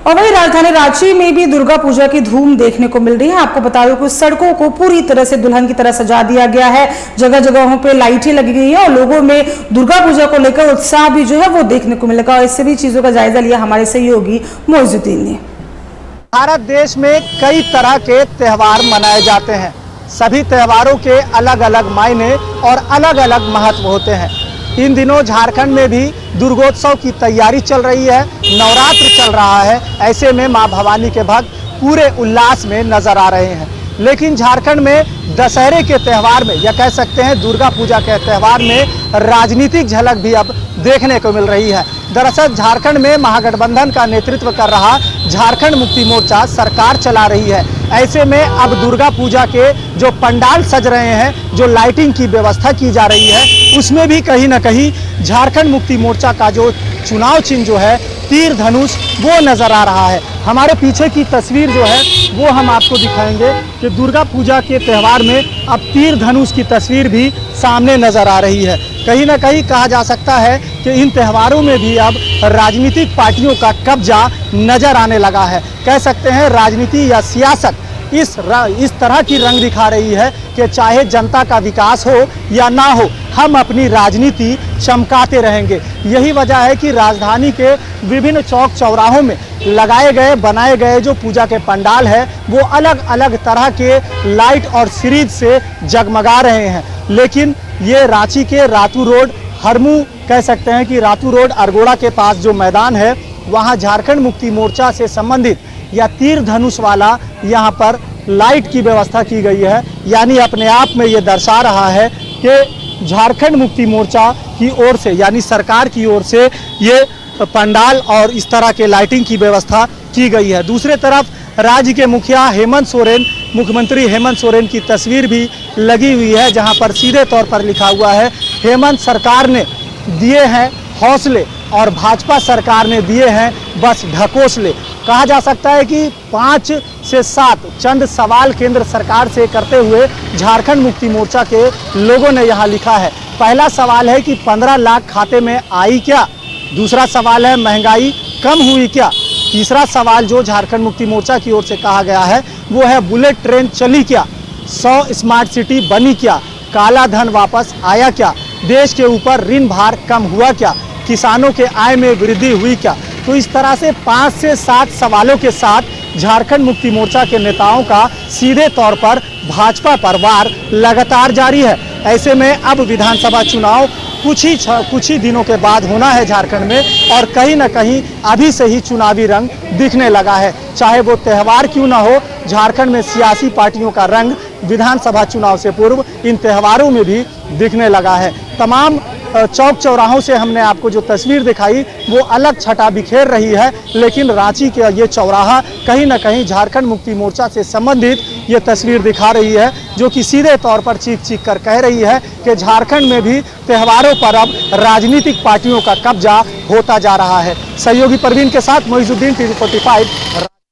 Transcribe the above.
और वहीं राजधानी रांची में भी दुर्गा पूजा की धूम देखने को मिल रही है। आपको बता दूं कि सड़कों को पूरी तरह से दुल्हन की तरह सजा दिया गया है। जगह जगहों पे लाइटें लगी गई है और लोगों में दुर्गा पूजा को लेकर उत्साह भी जो है वो देखने को मिलेगा। और इससे भी चीजों का जायजा लिया हमारे सहयोगी मोइजुद्दीन ने। भारत देश में कई तरह के त्यौहार मनाए जाते हैं। सभी त्योहारों के अलग अलग मायने और अलग अलग महत्व होते हैं। इन दिनों झारखंड में भी दुर्गोत्सव की तैयारी चल रही है, नवरात्र चल रहा है। ऐसे में मां भवानी के भक्त पूरे उल्लास में नजर आ रहे हैं। लेकिन झारखंड में दशहरे के त्यौहार में, या कह सकते हैं दुर्गा पूजा के त्यौहार में, राजनीतिक झलक भी अब देखने को मिल रही है। दरअसल झारखंड में महागठबंधन का नेतृत्व कर रहा झारखंड मुक्ति मोर्चा सरकार चला रही है। ऐसे में अब दुर्गा पूजा के जो पंडाल सज रहे हैं, जो लाइटिंग की व्यवस्था की जा रही है, उसमें भी कहीं ना कहीं झारखंड मुक्ति मोर्चा का जो चुनाव चिन्ह जो है तीर धनुष, वो नजर आ रहा है। हमारे पीछे की तस्वीर जो है वो हम आपको दिखाएंगे कि दुर्गा पूजा के त्यौहार में अब तीर धनुष की तस्वीर भी सामने नजर आ रही है। कहीं ना कहीं कहा जा सकता है कि इन त्योहारों में भी अब राजनीतिक पार्टियों का कब्जा नजर आने लगा है। कह सकते हैं राजनीति या सियासत इस तरह की रंग दिखा रही है कि चाहे जनता का विकास हो या ना हो, हम अपनी राजनीति चमकाते रहेंगे। यही वजह है कि राजधानी के विभिन्न चौक चौराहों में लगाए गए, बनाए गए जो पूजा के पंडाल है, वो अलग अलग तरह के लाइट और सीरीज से जगमगा रहे हैं। लेकिन ये रांची के रातू रोड, हरमू कह सकते हैं कि रातू रोड अरगोड़ा के पास जो मैदान है, वहाँ झारखंड मुक्ति मोर्चा से संबंधित या तीर धनुष वाला यहाँ पर लाइट की व्यवस्था की गई है। यानी अपने आप में ये दर्शा रहा है कि झारखंड मुक्ति मोर्चा की ओर से, यानी सरकार की ओर से ये पंडाल और इस तरह के लाइटिंग की व्यवस्था की गई है। दूसरे तरफ राज्य के मुखिया हेमंत सोरेन, मुख्यमंत्री हेमंत सोरेन की तस्वीर भी लगी हुई है, जहां पर सीधे तौर पर लिखा हुआ है हेमंत सरकार ने दिए हैं हौसले और भाजपा सरकार ने दिए हैं बस ढकोसले। कहा जा सकता है कि 5 से 7 चंद सवाल केंद्र सरकार से करते हुए झारखंड मुक्ति मोर्चा के लोगों ने यहाँ लिखा है। पहला सवाल है कि 15 लाख खाते में आई क्या? दूसरा सवाल है महंगाई कम हुई क्या? तीसरा सवाल जो झारखंड मुक्ति मोर्चा की ओर से कहा गया है वो है बुलेट ट्रेन चली क्या? 100 स्मार्ट सिटी बनी क्या? काला धन वापस आया क्या? देश के ऊपर ऋण भार कम हुआ क्या? किसानों के आय में वृद्धि हुई क्या? तो इस तरह से 5 से 7 सवालों के साथ झारखंड मुक्ति मोर्चा के नेताओं का सीधे तौर पर भाजपा पर वार लगातार जारी है। ऐसे में अब विधानसभा चुनाव कुछ ही दिनों के बाद होना है झारखंड में, और कहीं ना कहीं अभी से ही चुनावी रंग दिखने लगा है। चाहे वो त्यौहार क्यों ना हो, झारखंड में सियासी पार्टियों का रंग विधानसभा चुनाव से पूर्व इन त्योहारों में भी दिखने लगा है। तमाम चौक चौराहों से हमने आपको जो तस्वीर दिखाई वो अलग छटा बिखेर रही है, लेकिन रांची के ये चौराहा कहीं ना कहीं झारखंड मुक्ति मोर्चा से संबंधित ये तस्वीर दिखा रही है, जो कि सीधे तौर पर चीख कर कह रही है कि झारखंड में भी त्योहारों पर अब राजनीतिक पार्टियों का कब्जा होता जा रहा है। सहयोगी परवीन के साथ मोइजुद्दीन, TV45।